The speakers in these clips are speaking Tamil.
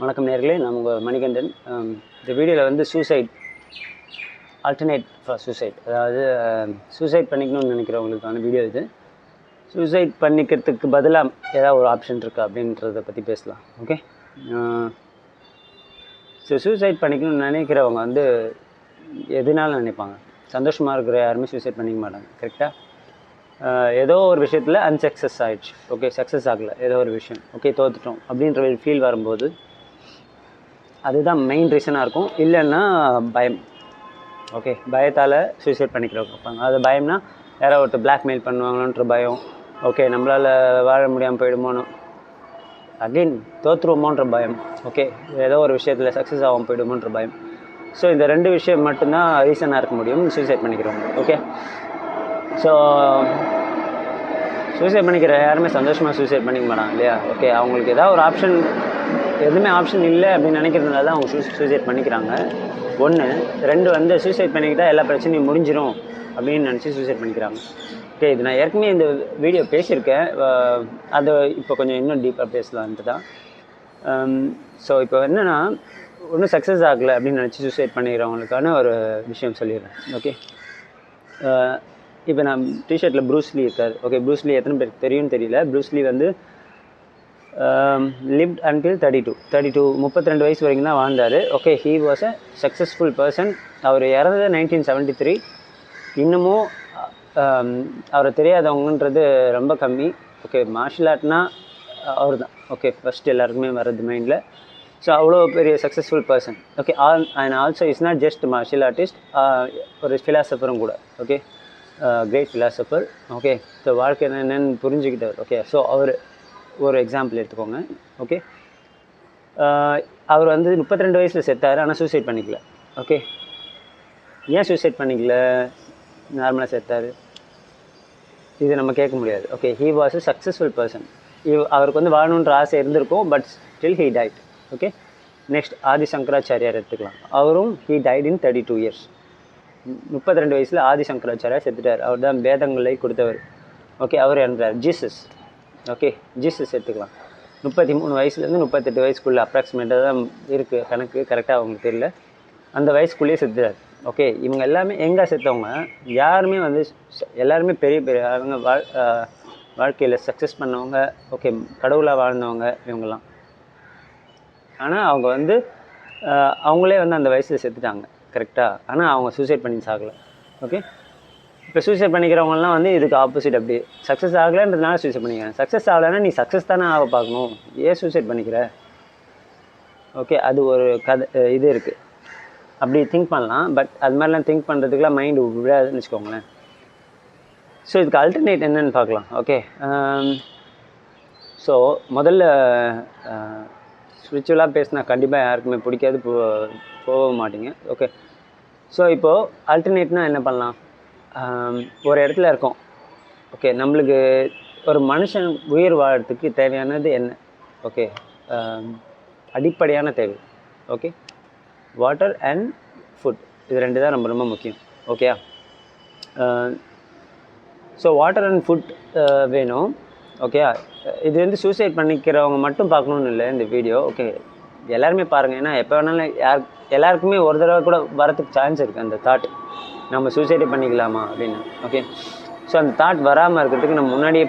வணக்கம் நேர்களே, நான் உங்கள் மணிகண்டன். இந்த வீடியோவில் வந்து ஆல்டர்னேட் ஃபார் சூசைட், அதாவது சூசைட் பண்ணிக்கணும்னு நினைக்கிறவங்களுக்கான வீடியோ இது. சூசைட் பண்ணிக்கிறதுக்கு பதிலாக ஏதாவது ஒரு ஆப்ஷன் இருக்கா அப்படின்றத பற்றி பேசலாம். ஓகே, ஸோ சூசைட் பண்ணிக்கணும்னு நினைக்கிறவங்க வந்து எதுனாலும் நினைப்பாங்க. சந்தோஷமாக இருக்கிற யாருமே சூசைட் பண்ணிக்க மாட்டாங்க, கரெக்டாக? ஏதோ ஒரு விஷயத்தில் அன்சக்ஸஸ் ஆகிடுச்சு, ஓகே, சக்ஸஸ் ஆகலை, ஏதோ ஒரு விஷயம், ஓகே, தோற்றுட்டோம் அப்படின்ற ஒரு ஃபீல் வரும்போது அதுதான் மெயின் ரீசனாக இருக்கும். இல்லைன்னா பயம், ஓகே, பயத்தால் சூசைட் பண்ணிக்கிறவங்க இருப்பாங்க. அது பயம்னா யாரோ ஒருத்தர் பிளாக்மெயில் பண்ணுவாங்கன்ற பயம், ஓகே, நம்மளால் வாழ முடியாமல் போயிடுமோன்னு, அகெயின் தோற்றுருவோமோன்ற பயம், ஓகே, ஏதோ ஒரு விஷயத்தில் சக்ஸஸ் ஆகாமல் போயிடுமோன்ற பயம். ஸோ இந்த ரெண்டு விஷயம் மட்டும்தான் ரீசனாக இருக்க முடியும் சூசைட் பண்ணிக்கிறவங்க. ஓகே, ஸோ சூசைட் பண்ணிக்கிற யாருமே சந்தோஷமாக சூசைட் பண்ணிக்க மாட்டாங்க இல்லையா? ஓகே, அவங்களுக்கு ஏதாவது ஒரு ஆப்ஷன், எதுவுமே ஆப்ஷன் இல்லை அப்படின்னு நினைக்கிறதுனால தான் அவங்க சூசைட் பண்ணிக்கிறாங்க. ஒன்று. ரெண்டு வந்து சூசைட் பண்ணிக்கிட்டால் எல்லா பிரச்சனையும் முடிஞ்சிடும் அப்படின்னு நினச்சி சூசைட் பண்ணிக்கிறாங்க. ஓகே, இது நான் ஏற்கனவே இந்த வீடியோ பேசியிருக்கேன், அதை இப்போ கொஞ்சம் இன்னும் டீப்பாக பேசலான்ட்டு தான். ஸோ இப்போ என்னென்னா, ஒன்றும் சக்ஸஸ் ஆகலை அப்படின்னு நினச்சி சூசைட் பண்ணிக்கிறவங்களுக்கான ஒரு விஷயம் சொல்லிடுறேன். ஓகே, இப்போ நான் டிஷர்ட்டில் ப்ரூஸ்லி இருக்கார். ஓகே, ப்ரூஸ்லி எத்தனை பேருக்கு தெரியும்னு தெரியல. ப்ரூஸ்லி வந்து lived until 32 வயசு வரைக்கும் தான் வாழ்ந்தார். Okay, he was a successful person. அவர் இறந்தது 1973. இன்னமும் அவரை தெரியாதவங்கன்றது ரொம்ப கம்மி. ஓகே, மார்ஷியல் ஆர்ட்னா அவர் தான், ஓகே, ஃபஸ்ட்டு எல்லாருக்குமே வர்றது மைண்டில். ஸோ அவ்வளோ பெரிய successful person. Okay, and also is not just martial artist, ஒரு ஃபிலாசபரும் கூட. Okay, great philosopher. Okay, so வாழ்க்கை என்னென்னு புரிஞ்சுக்கிட்டவர். ஓகே, ஸோ அவர் ஒரு எக்ஸாம்பிள் எடுத்துக்கோங்க. ஓகே, அவர் வந்து 32 வயசில் செத்தார், ஆனால் சூசைட் பண்ணிக்கல. ஓகே, ஏன் சூசைட் பண்ணிக்கல? நார்மலாக செத்தார், இது நம்ம கேட்க முடியாது. Okay, he was a successful person. அவருக்கு வந்து வாழணுன்ற ஆசை இருந்திருக்கும், but still he died. Okay, next Adi சங்கராச்சாரியார் எடுத்துக்கலாம். அவரும் ஹீ டைட் இன் 32 இயர்ஸ். 32 வயசில் ஆதி சங்கராச்சாரியார் செத்துட்டார். அவர் தான் வேதங்களை கொடுத்தவர். ஓகே, அவர் இறந்தார். ஜீசஸ், ஓகே, ஜீசஸ் எடுத்துக்கலாம். 33 வயசுலேருந்து 38 வயசுக்குள்ளே அப்ராக்சிமேட்டாக தான் இருக்குது கணக்கு, கரெக்டாக அவங்களுக்கு தெரியல. அந்த வயசுக்குள்ளேயே செத்துறாரு. ஓகே, இவங்க எல்லாமே எங்கே செத்தவங்க? யாருமே வந்து எல்லாருமே பெரிய பெரிய அவங்க வாழ்க்கையில் சக்ஸஸ் பண்ணவங்க, ஓகே, கடவுளாக வாழ்ந்தவங்க இவங்கெல்லாம். ஆனால் அவங்க வந்து அவங்களே வந்து அந்த வயசில் செத்துட்டாங்க, கரெக்டாக. ஆனால் அவங்க சூசைட் பண்ணி சாகலை. ஓகே, இப்போ சூசைட் பண்ணிக்கிறவங்கலாம் வந்து இதுக்கு ஆப்போசிட். அப்படி சக்ஸஸ் ஆகலைன்றதுனால சூசைட் பண்ணிக்கிறேன். சக்ஸஸ் ஆகலைன்னா நீ சக்ஸஸ் தானே ஆக பார்க்கணும், ஏன் சூசைட் பண்ணிக்கிற? ஓகே, அது ஒரு கதை இது இருக்குது, அப்படி திங்க் பண்ணலாம். பட் அது மாதிரிலாம் திங்க் பண்ணுறதுக்குலாம் மைண்டு விடாதுன்னு வச்சுக்கோங்களேன். ஸோ இதுக்கு அல்டர்னேட் என்னன்னு பார்க்கலாம். ஓகே, ஸோ முதல்ல ஸ்பிரிச்சுவலாக பேசினா கண்டிப்பாக யாருக்குமே பிடிக்காது, போக மாட்டீங்க. ஓகே, ஸோ இப்போது அல்டர்னேட்னால் என்ன பண்ணலாம்? ஒரு இடத்துல இருக்கோம். ஓகே, நம்மளுக்கு ஒரு மனுஷன் உயிர் வாழறதுக்கு தேவையானது என்ன? ஓகே, அடிப்படையான தேவை. ஓகே, வாட்டர் அண்ட் ஃபுட், இது ரெண்டு தான் ரொம்ப ரொம்ப முக்கியம். ஓகேயா? ஸோ வாட்டர் அண்ட் ஃபுட் வேணும். ஓகேயா? இது வந்து சூசைட் பண்ணிக்கிறவங்க மட்டும் பார்க்கணுன்னு இல்லை இந்த வீடியோ. ஓகே, எல்லாருமே பாருங்கள். ஏன்னா எப்போ வேணாலும் எல்லாருக்குமே ஒரு தடவை கூட வரத்துக்கு சான்ஸ் இருக்குது அந்த தாட், நம்ம சூசைடே பண்ணிக்கலாமா அப்படின்னு. ஓகே, ஸோ அந்த தாட் வராமல் இருக்கிறதுக்கு நம்ம முன்னாடியே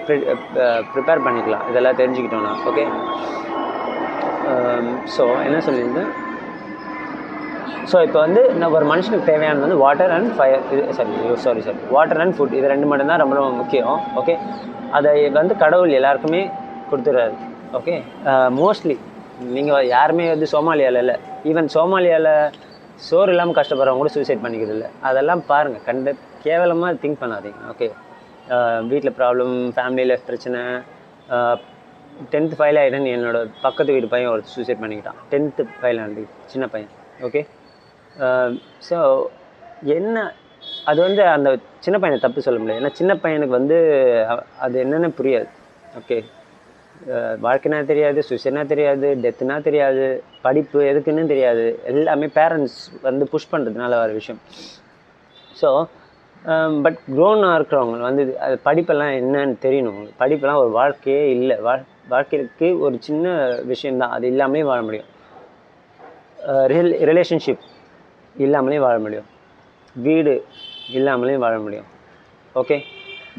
ப்ரிப்பேர் பண்ணிக்கலாம், இதெல்லாம் தெரிஞ்சுக்கிட்டோன்னா. ஓகே, ஸோ என்ன சொல்லியிருந்தேன்? ஸோ இப்போ வந்து நம்ம ஒரு மனுஷனுக்கு தேவையானது வந்து water and fire, sorry water and food, இது ரெண்டு மட்டும்தான் ரொம்ப ரொம்ப முக்கியம். ஓகே, அதை வந்து கடவுள் எல்லாருக்குமே கொடுத்துறாரு. ஓகே, மோஸ்ட்லி நீங்கள் யாருமே வந்து சோமாலியாவில் இல்லை, ஈவன் சோமாலியாவில் சோறு இல்லாமல் கஷ்டப்படுறவங்க கூட சூசைட் பண்ணிக்கிறது இல்லை. அதெல்லாம் பாருங்கள், கேவலமாக திங்க் பண்ணாதீங்க. ஓகே, வீட்டில் ப்ராப்ளம், ஃபேமிலி லைஃப் பிரச்சனை, 10th ஃபெயில் ஆகிட்டேன்னு என்னோடய பக்கத்து வீட்டு பையன் ஒரு சூசைட் பண்ணிக்கிட்டான். 10th ஃபெயில் ஆனது, சின்ன பையன். ஓகே, ஸோ என்ன, அது வந்து அந்த சின்ன பையனை தப்பு சொல்ல முடியாது. ஏன்னா சின்ன பையனுக்கு வந்து அது என்னென்னு புரியாது. ஓகே, வாழ்க்கைனா தெரியாது, சூசைட்னா தெரியாது, டெத்துனா தெரியாது, படிப்பு எதுக்குன்னு தெரியாது. எல்லாமே பேரண்ட்ஸ் வந்து புஷ் பண்ணுறதுனால வர விஷயம். ஸோ பட் க்ரோனாக இருக்கிறவங்க வந்து அது படிப்பெல்லாம் என்னன்னு தெரியணும். படிப்பெல்லாம் ஒரு வாழ்க்கையே இல்லை. வாழ்க்கைக்கு ஒரு சின்ன விஷயந்தான், அது இல்லாமே வாழ முடியும். ரிலேஷன்ஷிப் இல்லாமலேயும் வாழ முடியும், வீடு இல்லாமலேயும் வாழ முடியும், ஓகே,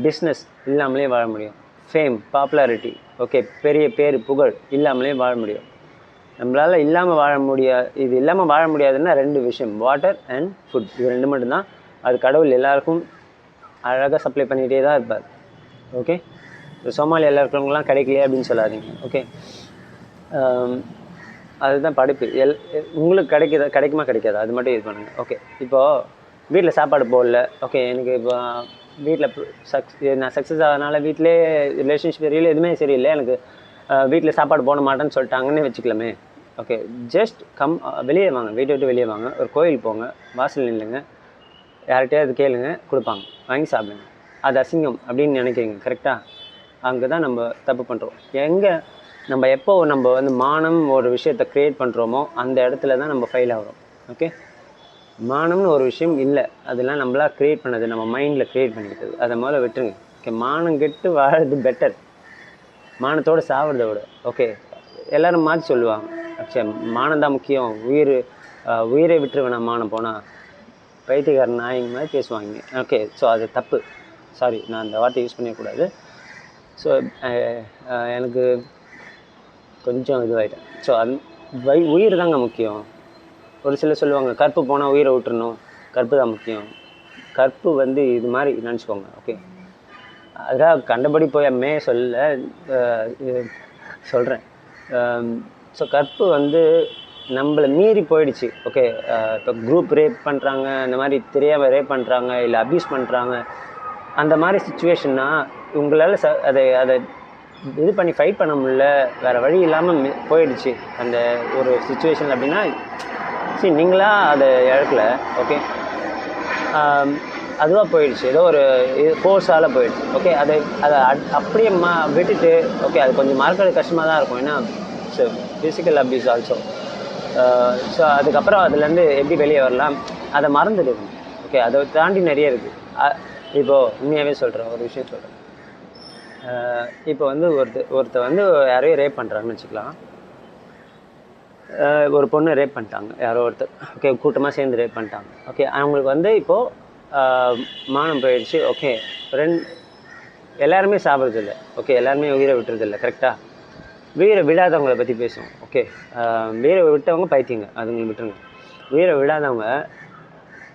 பிஸ்னஸ் இல்லாமலே வாழ முடியும், ஃபேம் பாப்புலாரிட்டி, ஓகே, பெரிய பேர் புகழ் இல்லாமலே வாழ முடியும். நம்மளால் இல்லாமல் வாழ முடியாது. இது இல்லாமல் வாழ முடியாதுன்னா 2 விஷயம், வாட்டர் அண்ட் ஃபுட். இது 2 மட்டும்தான். அது கடவுள் எல்லாருக்கும் அழகாக சப்ளை பண்ணிகிட்டே தான் இருப்பார். ஓகே, சோமாலியா இருக்கிறவங்களாம் கிடைக்கலையே அப்படின்னு சொல்லாதீங்க. ஓகே, அதுதான் படிப்பு. உங்களுக்கு கிடைக்குமா கிடைக்காது அது மட்டும் இது பண்ணுங்கள். ஓகே, இப்போது வீட்டில் சாப்பாடு போடல, ஓகே, எனக்கு இப்போ வீட்டில் நான் சக்ஸஸ் ஆகிறதுனால வீட்டிலே ரிலேஷன்ஷிப் சரியில்லை, எதுவுமே சரியில்லை, எனக்கு வீட்டில் சாப்பாடு போட மாட்டேன்னு சொல்லிட்டாங்கன்னு வச்சுக்கலாமே. ஓகே, ஜஸ்ட் வெளியே வாங்க, வீட்டை விட்டு வெளியே வாங்க, ஒரு கோயில் போங்க, வாசல் நில்லுங்க, யார்கிட்டயாவது கேளுங்க, கொடுப்பாங்க, வாங்கி சாப்பிடுங்க. அது அசிங்கம் அப்படின்னு நினைக்கிறீங்க, கரெக்டாக? அங்கே தான் நம்ம தப்பு பண்ணுறோம். நம்ம எப்போ நம்ம வந்து மானம் ஒரு விஷயத்தை க்ரியேட் பண்ணுறோமோ அந்த இடத்துல தான் நம்ம ஃபெயில் ஆகிறோம். ஓகே, மானம்னு ஒரு விஷயம் இல்லை, அதெல்லாம் நம்மளா க்ரியேட் பண்ணது, நம்ம மைண்டில் க்ரியேட் பண்ணிக்கிட்டது. அதை முதல்ல விட்டுருங்க. ஓகே, மானம் கெட்டு வாழறது பெட்டர், மானத்தோடு சாப்பிட்றத விட. ஓகே, எல்லோரும் மாற்றி சொல்லுவாங்க, சரி மானம் தான் முக்கியம், உயிரை விட்டுருவேன் நான் மானம் போனால், பைத்தியக்காரன் நாய்ங்க மாதிரி பேசுவாங்க. ஓகே, ஸோ அது தப்பு. சாரி, நான் அந்த வார்த்தை யூஸ் பண்ணிடக்கூடாது. ஸோ எனக்கு கொஞ்சம் இதுவாகிட்டேன். ஸோ உயிர் தாங்க முக்கியம். ஒரு சிலர் சொல்லுவாங்க கற்பு போனால் உயிரை விட்டுறணும், கற்பு தான் முக்கியம். கற்பு வந்து இது மாதிரி நினச்சிக்கோங்க. ஓகே, அதான் கண்டபடி போய் சொல்கிறேன். ஸோ கற்பு வந்து நம்மளை மீறி போயிடுச்சு. ஓகே, இப்போ குரூப் ரேப் பண்ணுறாங்க, இந்த மாதிரி தெரியாமல் ரேப் பண்ணுறாங்க, இல்லை அப்யூஸ் பண்ணுறாங்க, அந்த மாதிரி சிச்சுவேஷன்னா உங்களால் அதை இது பண்ணி ஃபைட் பண்ண முடியல, வேறு வழி இல்லாமல் போயிடுச்சு அந்த ஒரு சுச்சுவேஷன் அப்படின்னா, சரி நீங்களாக அதை இழக்கலை. ஓகே, அதுவாக போயிடுச்சு, ஏதோ ஒரு ஃபோர்ஸால் போயிடுச்சு. ஓகே, அதை அப்படியே விட்டுட்டு, ஓகே, அது கொஞ்சம் மறக்கிறது கஷ்டமாக தான் இருக்கும், ஏன்னா ஃபிசிக்கல் அப்யூஸ் ஆல்சோ. ஸோ அதுக்கப்புறம் அதுலேருந்து எப்படி வெளியே வரலாம், அதை மறந்துடுது. ஓகே, அதை தாண்டி நிறைய இருக்குது. இப்போது உண்மையாகவே சொல்கிறேன், ஒரு விஷயம் சொல்கிறேன். இப்போ வந்து ஒருத்தர் வந்து யாரையும் ரேப் பண்ணுறாங்கன்னு வச்சுக்கலாம். ஒரு பொண்ணு ரேப் பண்ணிட்டாங்க, யாரோ ஒருத்தர். ஓகே, கூட்டமாக சேர்ந்து ரேப் பண்ணிட்டாங்க. ஓகே, அவங்களுக்கு வந்து இப்போது மானம் போயிடுச்சு. ஓகே, எல்லாருமே சாப்பிட்றதில்ல. ஓகே, எல்லாருமே உயிரை விட்டுறதில்லை, கரெக்டாக? உயிரை விடாதவங்களை பற்றி பேசுவோம். ஓகே, உயிரை விட்டவங்க பைத்தியங்க, அதுங்களை விட்டுருங்க. உயிரை விடாதவங்க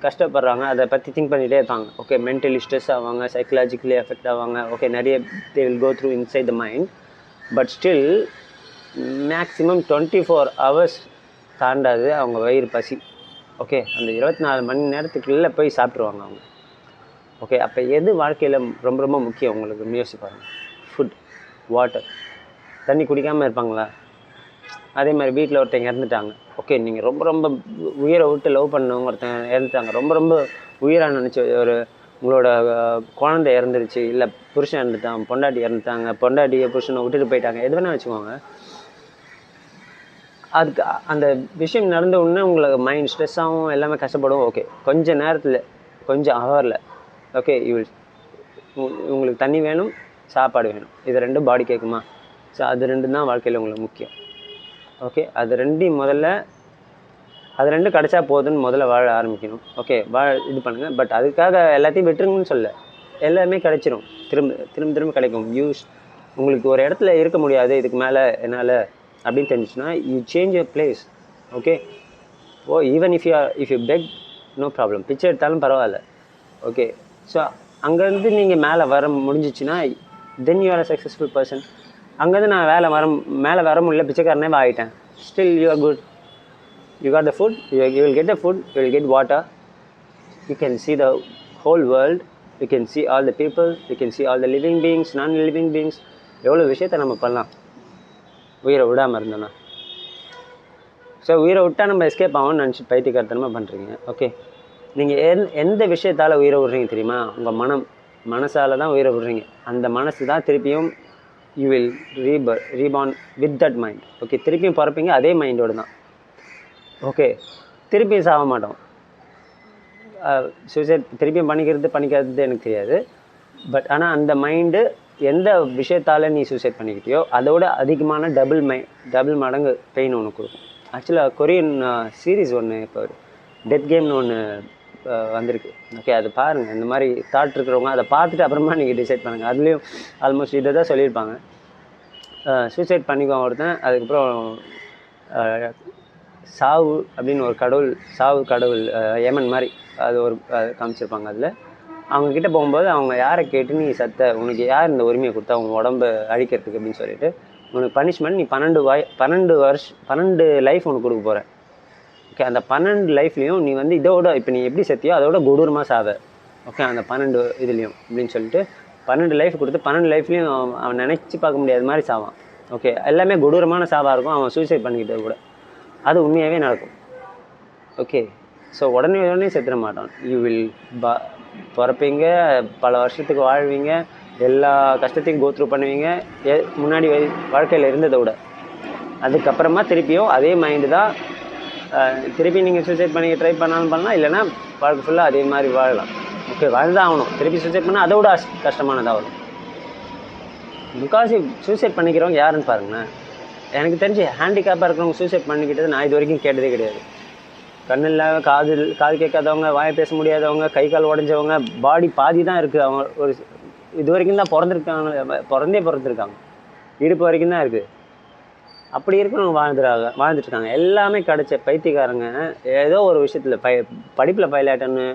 கஷ்டப்படுறாங்க, அதை பற்றி திங்க் பண்ணிகிட்டே இருப்பாங்க. ஓகே, மென்டலி ஸ்ட்ரெஸ் ஆவாங்க, சைக்கலாஜிக்கலி எஃபெக்ட் ஆவாங்க. ஓகே, நிறைய they will go through inside the mind. But still maximum 24 hours தாண்டாது அவங்க வயிறு பசி. ஓகே, அந்த 24 மணி நேரத்துக்குள்ளே போய் சாப்பிட்ருவாங்க அவங்க. ஓகே, அப்போ எது வாழ்க்கையில் ரொம்ப ரொம்ப முக்கியம் உங்களுக்கு யோசிப்பாங்க? Food, water. தண்ணி குடிக்காமல் இருப்பாங்களா? அதே மாதிரி வீட்டில் ஒருத்தங்க இறந்துட்டாங்க. ஓகே, நீங்கள் ரொம்ப ரொம்ப உயிரை விட்டு லவ் பண்ணவங்க ஒருத்தங்க இறந்துட்டாங்க, ரொம்ப ரொம்ப உயிராக நினச்சி உங்களோட குழந்தை இறந்துருச்சு, இல்லை புருஷன் இறந்துட்டான், பொண்டாட்டி இறந்துட்டாங்க, பொண்டாட்டியை புருஷனை விட்டுட்டு போயிட்டாங்க, எது வேணால் வச்சுக்கோங்க. அதுக்கு அந்த விஷயம் நடந்த உடனே உங்களுக்கு மைண்ட் ஸ்ட்ரெஸ் ஆகும், எல்லாமே கஷ்டப்படும். ஓகே, கொஞ்சம் நேரத்தில், கொஞ்சம் ஹவரில், ஓகே, உங்களுக்கு தண்ணி வேணும், சாப்பாடு வேணும், இது 2 பாடி கேட்குமா? ஸோ அது 2 தான் வாழ்க்கையில் உங்களுக்கு முக்கியம். ஓகே, அது 2 கிடச்சா போதுன்னு முதல்ல வாழ ஆரம்பிக்கணும். ஓகே, இது பண்ணுங்கள். பட் அதுக்காக எல்லாத்தையும் விட்டுருங்கன்னு சொல்ல, எல்லாமே கிடைச்சிரும், திரும்ப கிடைக்கும். உங்களுக்கு ஒரு இடத்துல இருக்க முடியாது இதுக்கு மேலே என்னால் அப்படின்னு தெரிஞ்சிச்சுன்னா you change your place. Okay, even if you beg no problem, பிச்சை எடுத்தாலும் பரவாயில்ல. ஓகே, ஸோ அங்கேருந்து நீங்கள் மேலே வர முடிஞ்சிச்சுன்னா then you are a successful person. அங்கேருந்து நான் மேலே வர முடியல, பிச்சைக்காரனே ஆகிட்டேன், still you are good. You got the food, you will get the food, you will get water, you can see the whole world, you can see all the people, you can see all the living beings, non-living beings. எவ்வளோ விஷயத்தை நம்ம பண்ணலாம் உயிரை விடாமல் இருந்தோன்னா. ஸோ உயிரை விட்டால் நம்ம எஸ்கேப் ஆகும்னு நினச்சி பைத்தியக்காரத்தனமாக பண்ணுறீங்க. ஓகே, நீங்கள் எந்த விஷயத்தால் உயிரை விடுறீங்க தெரியுமா? உங்கள் மனசால் தான் உயிரை விடுறீங்க. அந்த மனசு தான் திருப்பியும் you will reborn with that mind. Okay, திருப்பியும் பிறப்பீங்க அதே மைண்டோடு தான். ஓகே, திருப்பியும் சாக மாட்டோம். சூசைட் திருப்பியும் பண்ணிக்கிறது எனக்கு தெரியாது. பட் ஆனால் அந்த மைண்டு எந்த விஷயத்தால் நீ சூசைட் பண்ணிக்கிட்டியோ அதோட அதிகமான டபுள் மடங்கு பெயின் உனக்கு கொடுக்கும். ஆக்சுவலாக கொரியன் சீரீஸ் ஒன்று இப்போ டெத் கேம்னு ஒன்று வந்திருக்கு. ஓகே, அது பாருங்கள். இந்த மாதிரி தாட் இருக்கிறவங்க அதை பார்த்துட்டு அப்புறமா நீங்கள் டிசைட் பண்ணுங்கள். அதுலேயும் ஆல்மோஸ்ட் இதை தான் சொல்லியிருப்பாங்க. சூசைட் பண்ணிக்குவான் ஒருத்தன். அதுக்கப்புறம் சாவு அப்படின்னு ஒரு கடவுள், சாவு கடவுள் ஏமன் மாதிரி அது ஒரு காமிச்சிருப்பாங்க. அதில் அவங்கக்கிட்ட போகும்போது அவங்க யாரை கேட்டு நீ சத்த, உனக்கு யார் இந்த உரிமையை கொடுத்தா உங்கள் உடம்பை அழிக்கிறதுக்கு அப்படின்னு சொல்லிட்டு உனக்கு பனிஷ்மெண்ட், நீ 12 லைஃப் உனக்கு கொடுக்க போகிறேன். ஓகே, அந்த 12 லைஃப்லேயும் நீ வந்து இதோட இப்போ நீ எப்படி செத்தியோ அதோட கொடூரமாக சாவ. ஓகே, அந்த 12 இதுலேயும் அப்படின்னு சொல்லிட்டு 12 லைஃப் கொடுத்து 12 லைஃப்லேயும் அவன் நினச்சி பார்க்க முடியாத மாதிரி சாவான். ஓகே, எல்லாமே கொடூரமான சாவாக இருக்கும். அவன் சூசைட் பண்ணிக்கிட்டது கூட அது உண்மையாகவே நடக்கும். ஓகே, ஸோ உடனே செத்துட மாட்டான். யூ வில் பிறப்பீங்க, பல வருஷத்துக்கு வாழ்வீங்க, எல்லா கஷ்டத்தையும் கோத்ரூ பண்ணுவீங்க முன்னாடி வாழ்க்கையில் இருந்ததை விட. அதுக்கப்புறமா திருப்பியும் அதே மைண்டு தான் திருப்பி நீங்கள் சூசைட் பண்ணி ட்ரை பண்ணாலும் பண்ணலாம், இல்லைனா வாழ்க்கை ஃபுல்லாக அதே மாதிரி வாழலாம். ஓகே, வாழ்ந்தான் ஆகணும். திருப்பி சூசைட் பண்ணால் அதை விட கஷ்டமானதாக வரும். முக்கால்வாசி சூசைட் பண்ணிக்கிறவங்க யாருன்னு பாருங்களேன். எனக்கு தெரிஞ்சு ஹேண்டிகேப்பாக இருக்கிறவங்க சூசைட் பண்ணிக்கிட்டது நான் இது வரைக்கும் கேட்டதே கிடையாது. கண் இல்லாத, காது கேட்காதவங்க, வாயை பேச முடியாதவங்க, கை கால் உடஞ்சவங்க, பாடி பாதி தான் இருக்குது. அவங்க ஒரு இது வரைக்கும் தான் பிறந்திருக்காங்க, இடுப்பு வரைக்கும் தான் இருக்குது. அப்படி இருக்கிறவங்க வாழ்ந்துட்டுருக்காங்க. எல்லாமே கிடச்ச பைத்தியக்காரங்க ஏதோ ஒரு விஷயத்தில் படிப்பில் பயிலாட்டன்னு,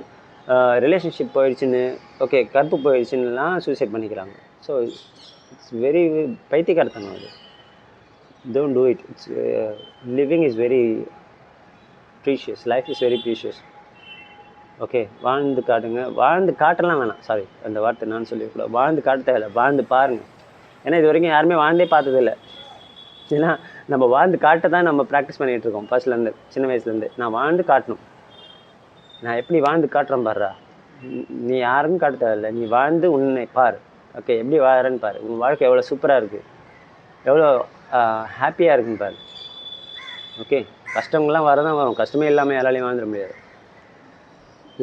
ரிலேஷன்ஷிப் போயிடுச்சுன்னு, ஓகே கற்பு போயிடுச்சுன்னுலாம் சூசைட் பண்ணிக்கிறாங்க. ஸோ இட்ஸ் வெரி பைத்தியக்காரத்தனம் அது. Don't do it. It's living is very precious. Life is very precious. Okay, வாழ்ந்து காட்டுங்க. வாழ்ந்து காட்டலாம் வேணாம், சாரி அந்த வார்த்தை நான் சொல்லிக்கூடாது. வாழ்ந்து காட்ட தேவையில்லை, வாழ்ந்து பாருங்கள். ஏன்னா இது வரைக்கும் யாருமே வாழ்ந்தே பார்த்ததில்லை. ஏன்னா நம்ம வாழ்ந்து காட்ட தான் நம்ம ப்ராக்டிஸ் பண்ணிகிட்ருக்கோம் ஃபர்ஸ்ட்லேருந்து, சின்ன வயசுலேருந்து. நான் வாழ்ந்து காட்டணும், நான் எப்படி வாழ்ந்து காட்டுறேன் பாருடா. நீ யாருக்கும் காட்ட தேவையில்லை, நீ வாழ்ந்து உன்னை பாரு. ஓகே, எப்படி வாழறேன்னு பாரு. உன் வாழ்க்கை எவ்வளோ சூப்பராக இருக்குது, எவ்வளோ ஹாப்பியாக இருக்குன்னு பாரு. ஓகே, கஷ்டங்கள்லாம் வரதான் வரும், கஷ்டமே இல்லாமல் யாராலையும் வாழ்ந்துட முடியாது.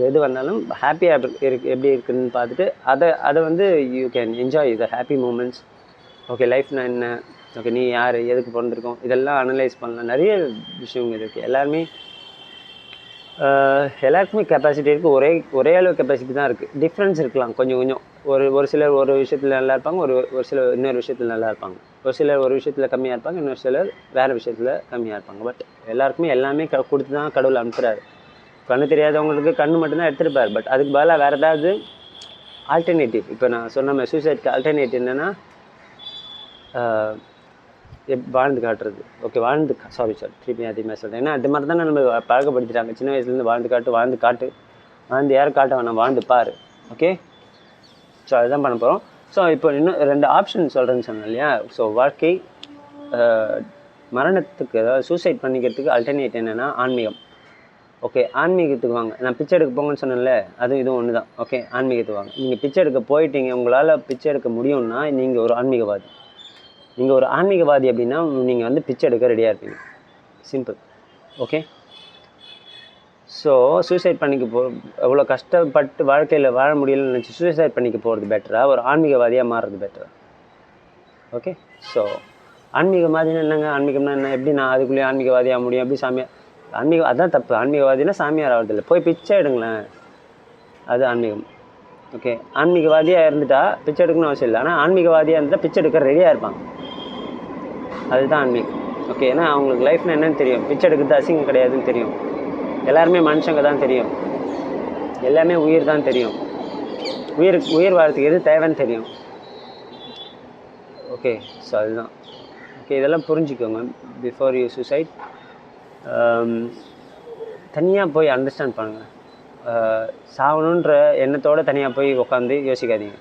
எது வந்தாலும் ஹாப்பியாக எப்படி இருக்குதுன்னு பார்த்துட்டு அதை வந்து you can enjoy the happy moments. Okay, லைஃப்னா என்ன, ஓகே நீ யார், எதுக்கு பிறந்திருக்கோம், இதெல்லாம் அனலைஸ் பண்ணலாம். நிறைய விஷயங்கள் இருக்குது. எல்லாருக்குமே கெப்பாசிட்டி இருக்குது. ஒரே அளவு கெப்பாசிட்டி தான் இருக்குது. டிஃப்ரென்ஸ் இருக்கலாம் கொஞ்சம். ஒரு சிலர் ஒரு விஷயத்தில் நல்லா இருப்பாங்க, ஒரு சிலர் இன்னொரு விஷயத்தில் நல்லா இருப்பாங்க. ஒரு சிலர் ஒரு விஷயத்தில் கம்மியாக இருப்பாங்க, இன்னொரு சிலர் வேறு விஷயத்தில் கம்மியாக இருப்பாங்க. பட் எல்லாருக்குமே எல்லாமே கொடுத்து தான் கடவுள் அனுப்புகிறாரு. கண்ணு தெரியாதவங்களுக்கு கண்ணு மட்டும்தான் எடுத்துருப்பார். பட் அதுக்கு பதிலாக வேறு ஏதாவது ஆல்டர்னேட்டிவ், இப்போ நான் சொன்ன சூசைட்க்கு ஆல்டர்னேட்டிவ் என்னென்னா வாழ்ந்து காட்டுறது. ஓகே, திருப்பி அதிகமாக சொல்கிறேன். ஏன்னா அது மாதிரி தானே நம்ம பழக்கப்படுத்திட்டாங்க சின்ன வயசுலேருந்து. வாழ்ந்து யாரும் காட்ட வேணாம், வாழ்ந்து பாரு. ஓகே, ஸோ அதுதான் பண்ண போகிறோம். ஸோ இப்போ இன்னும் 2 ஆப்ஷன் சொல்கிறேன்னு சொன்னேன் இல்லையா. ஸோ வாழ்க்கை மரணத்துக்கு, அதாவது சூசைட் பண்ணிக்கிறதுக்கு ஆல்டர்னேட் என்னென்னா ஆன்மீகம். ஓகே, ஆன்மீகத்துக்கு வாங்க. நான் பிச்சை எடுக்க போங்கன்னு சொன்னேன்ல, இதுவும் ஒன்று தான். ஓகே, ஆன்மீகத்துக்கு வாங்க. நீங்கள் பிச்சை எடுக்க போயிட்டீங்க, உங்களால் பிச்சை எடுக்க முடியும்னா நீங்கள் ஒரு ஆன்மீகவாதி. நீங்கள் ஒரு ஆன்மீகவாதி அப்படின்னா நீங்கள் வந்து பிச்சை எடுக்க ரெடியாக இருப்பீங்க. சிம்பிள். ஓகே, ஸோ சூசைட் பண்ணிக்க எவ்வளோ கஷ்டப்பட்டு வாழ்க்கையில் வாழ முடியலன்னு நினச்சி சூசைட் பண்ணிக்க போகிறது பெட்டரா, ஒரு ஆன்மீகவாதியாக மாறுறது பெட்டரா? ஓகே, ஸோ ஆன்மீகவாதினா என்னங்க, ஆன்மீகம்னா என்ன, எப்படி நான் அதுக்குள்ளேயே ஆன்மீகவாதியாக முடியும், எப்படி ஆன்மீகம் அதான் தப்பு. ஆன்மீகவாதினா சாமியார் ஆகிறதில்ல, போய் பிச்சை எடுங்களேன், அது ஆன்மீகம். ஓகே, ஆன்மீகவாதியாக இருந்துட்டா பிச்சை எடுக்கணும்னு அவசியம் இல்லை. ஆனால் ஆன்மீகவாதியாக இருந்துட்டால் பிச்சை எடுக்க ரெடியாக இருப்பாங்க. அதுதான் ஆன்மீகம். ஓகே, ஏன்னா அவங்களுக்கு லைஃப்னா என்னன்னு தெரியும். பிச்சை எடுக்கிறது அசிங்கம் கிடையாதுன்னு தெரியும். எல்லாருமே மனுஷங்க தான் தெரியும். எல்லாமே உயிர் தான் தெரியும். உயிர் வாழறதுக்கு எது தேவைன்னு தெரியும். ஓகே, ஸோ அதுதான். ஓகே, இதெல்லாம் புரிஞ்சுக்கோங்க பிஃபோர் யூ சூசைட். தனியாக போய் அண்டர்ஸ்டாண்ட் பண்ணுங்கள். சாகணுன்ற எண்ணத்தோடு தனியாக போய் உட்காந்து யோசிக்காதீங்க.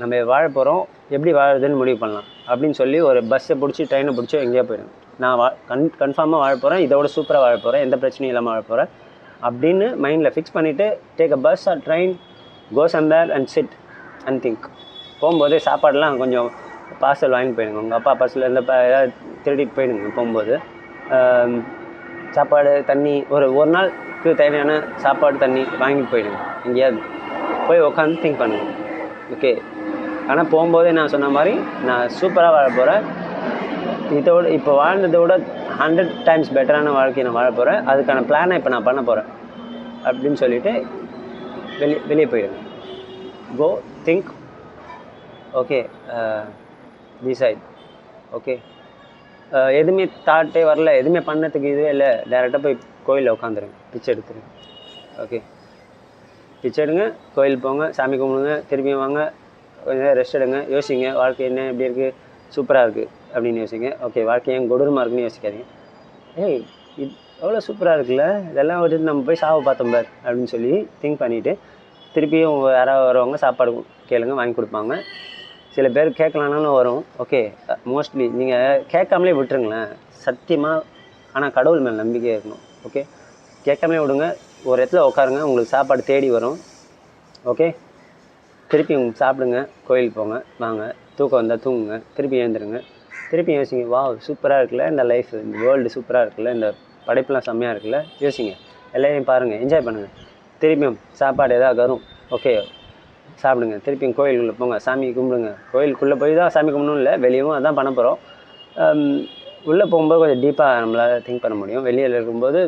நம்ம வாழ போகிறோம், எப்படி வாழறதுன்னு முடிவு பண்ணலாம் அப்படின்னு சொல்லி ஒரு பஸ்ஸை பிடிச்சி ட்ரெயினை பிடிச்சி எங்கேயோ போயிடுங்க. நான் கன்ஃபார்மாக வாழ போகிறேன், இதோட சூப்பராக வாழ போகிறேன், எந்த பிரச்சனையும் இல்லாமல் வாழ போகிறேன் அப்படின்னு மைண்டில் ஃபிக்ஸ் பண்ணிவிட்டு take a bus or train, go somewhere and sit and think. போகும்போதே சாப்பாடெலாம் கொஞ்சம் பார்சல் வாங்கி போயிடுங்க. உங்கள் அப்பா பர்ஸில் இருந்த ஏதாவது திருடிட்டு போயிடுங்க. போகும்போது சாப்பாடு தண்ணி ஒரு நாளுக்கு தேவையான சாப்பாடு தண்ணி வாங்கிட்டு போயிடுங்க. எங்கேயாவது போய் உட்காந்து திங்க் பண்ணுங்கள். ஓகே, ஆனால் போகும்போதே நான் சொன்ன மாதிரி நான் சூப்பராக வாழ போகிறேன், இதோட இப்போ வாழ்ந்ததை விட 100 டைம்ஸ் பெட்டரான வாழ்க்கையை நான் வாழ போகிறேன், அதுக்கான பிளானை இப்போ நான் பண்ண போகிறேன் அப்படின்னு சொல்லிவிட்டு வெளியே போயிடுங்க. கோ திங்க், ஓகே, டிசைட், ஓகே. எதுவுமே தாட்டே வரல, எதுவுமே பண்ணத்துக்கு இதுவே இல்லை, டேரெக்டாக போய் கோயிலில் உட்காந்துருங்க, பிச்சை எடுத்துருங்க. ஓகே, பிச்சை எடுங்க, கோயில் போங்க, சாமி கும்பிடுங்க, திரும்பியும் வாங்க, கொஞ்சம் நேரம் ரெஸ்ட் எடுங்க, யோசிங்க வாழ்க்கை என்ன எப்படி இருக்குது, சூப்பராக இருக்குது அப்படின்னு யோசிங்க. ஓகே, வாழ்க்கை ஏன் கொடூரமாக இருக்குன்னு யோசிக்காதீங்க. ஏய் இது எவ்வளோ சூப்பராக இருக்குல்ல, இதெல்லாம் விட்டு நம்ம போய் சாவை பார்த்தோம் பார் அப்படின்னு சொல்லி திங்க் பண்ணிவிட்டு திருப்பியும் யாராவது வரவங்க சாப்பாடு கேளுங்க, வாங்கி கொடுப்பாங்க. சில பேர் கேட்கலானாலும் வரும். ஓகே, மோஸ்ட்லி நீங்கள் கேட்காமலே விட்டுருங்களேன் சத்தியமாக. ஆனால் கடவுள் மேலே நம்பிக்கையாக இருக்கணும். ஓகே, கேட்காமலே விடுங்க, ஒரு இடத்துல உட்காருங்க, உங்களுக்கு சாப்பாடு தேடி வரும். ஓகே, திருப்பி சாப்பிடுங்க, கோயிலுக்கு போங்க, வாங்க, தூக்கம் வந்தால் தூங்குங்க, திருப்பி எழுந்துருங்க, திருப்பி யோசிங்க, வா சூப்பராக இருக்குல்ல இந்த லைஃப், இந்த வேர்ல்டு சூப்பராக இருக்குல்ல, இந்த படைப்புலாம் செம்மையாக இருக்குல்ல, யோசிங்க, எல்லாரையும் பாருங்கள், என்ஜாய் பண்ணுங்கள். திருப்பியும் சாப்பாடு எதாவது வரும், ஓகே சாப்பிடுங்க, திருப்பியும் கோயிலுக்குள்ளே போங்க, சாமி கும்பிடுங்க. கோயிலுக்குள்ளே போய் தான் சாமி கும்பிடணும் இல்லை, வெளியவும் அதான் பண்ண போகிறோம். உள்ளே போகும்போது கொஞ்சம் டீப்பாக நம்மளால் திங்க் பண்ண முடியும். வெளியில் இருக்கும்போது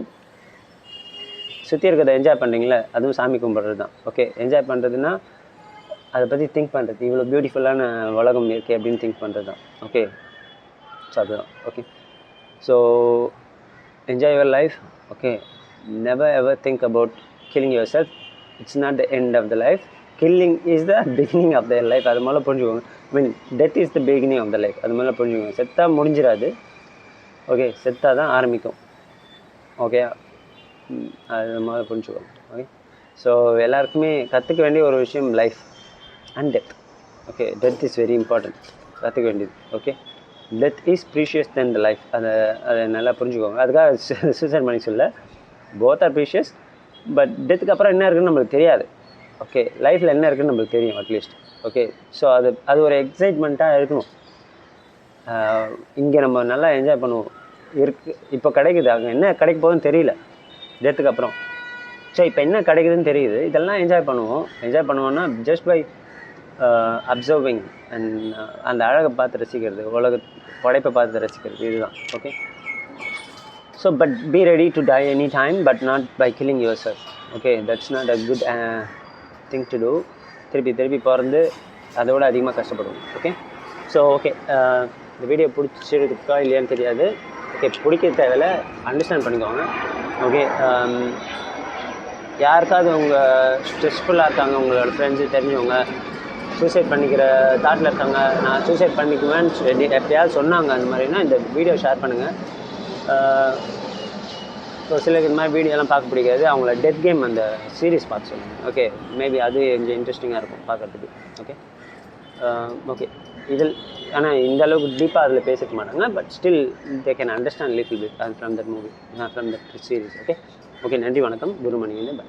சுற்றி இருக்கிறத என்ஜாய் பண்ணுறீங்களே, அதுவும் சாமி கும்பிட்றது தான். ஓகே, என்ஜாய் பண்ணுறதுன்னா அதை பற்றி திங்க் பண்ணுறது, இவ்வளோ பியூட்டிஃபுல்லான உலகம் இருக்குது அப்படின்னு திங்க் பண்ணுறது தான். ஓகே, ஸோ அதுதான். Okay, so enjoy your life. Okay, never ever think about killing your self. It's not the end of the life, killing is the beginning of the life. அது மேலே புரிஞ்சுக்கோங்க. Mean death is the beginning of the life. அது மேலே புரிஞ்சுக்கோங்க. செத்தா முடிஞ்சிடாது. ஓகே, செத்தா தான் ஆரம்பிக்கும். ஓகே, அது மாதிரி புரிஞ்சுக்கோங்க. ஓகே, ஸோ எல்லாருக்குமே கற்றுக்க வேண்டிய ஒரு விஷயம் life and death. Okay, death is very important, கற்றுக்க வேண்டியது. Okay, death is precious then the life. அதை நல்லா புரிஞ்சுக்கோங்க. அதுக்காக சூசைட் பண்ணி சொல்ல, போத் ஆர் ப்ரீஷியஸ், பட் டெத்துக்கு அப்புறம் என்ன இருக்குதுன்னு நம்மளுக்கு தெரியாது. ஓகே, லைஃப்பில் என்ன இருக்குதுன்னு நம்மளுக்கு தெரியும் அட்லீஸ்ட். ஓகே, ஸோ அது ஒரு எக்ஸைட்மெண்ட்டாக இருக்கணும். இங்கே நம்ம நல்லா என்ஜாய் பண்ணுவோம். இப்போ கிடைக்குது, அங்கே என்ன கிடைக்க போகுதுன்னு தெரியல டெத்துக்கு அப்புறம். ஸோ இப்போ என்ன கிடைக்குதுன்னு தெரியுது, இதெல்லாம் என்ஜாய் பண்ணுவோம். என்ஜாய் பண்ணுவோன்னா ஜஸ்ட் பை அப்சர்விங் அண்ட் அந்த அழகை பார்த்து ரசிக்கிறது, படைப்பை பார்த்து ரசிக்கிறது, இதுதான். Okay, so but be ready to die any time, but not by killing your self. Okay, that's not a good thing to do. திருப்பி பிறந்து அதோட அதிகமாக கஷ்டப்படுவோம். ஓகே, ஸோ ஓகே, இந்த வீடியோ பிடிச்சிருக்கா இல்லையான்னு தெரியாது. ஓகே, பிடிக்க தேவையில்ல, அண்டர்ஸ்டாண்ட் பண்ணிக்கோங்க. ஓகே, யாருக்காவது உங்கள் ஸ்ட்ரெஸ்ஃபுல்லாக இருக்காங்க, உங்களோட ஃப்ரெண்ட்ஸு தெரிஞ்சவங்க சூசைட் பண்ணிக்கிற தாட்டில் இருக்காங்க, நான் சூசைட் பண்ணிக்குவேன்னு எப்பயாவது சொன்னாங்க, அந்த மாதிரினா இந்த வீடியோ ஷேர் பண்ணுங்கள். ஸோ சிலருக்கு இந்த மாதிரி வீடியோலாம் பார்க்க பிடிக்காது, அவங்கள டெத் கேம் அந்த சீரீஸ் பார்த்து சொல்லுங்கள். ஓகே, மேபி அது கொஞ்சம் இன்ட்ரெஸ்டிங்காக இருக்கும் பார்க்குறதுக்கு. ஓகே, ஓகே, இதில் ஆனால் இந்த அளவுக்கு டீப்பாக அதில் பேசிக்க மாட்டாங்க, but still they can understand little bit from that movie, from that series. Okay, நன்றி, வணக்கம். குருமணி. பை.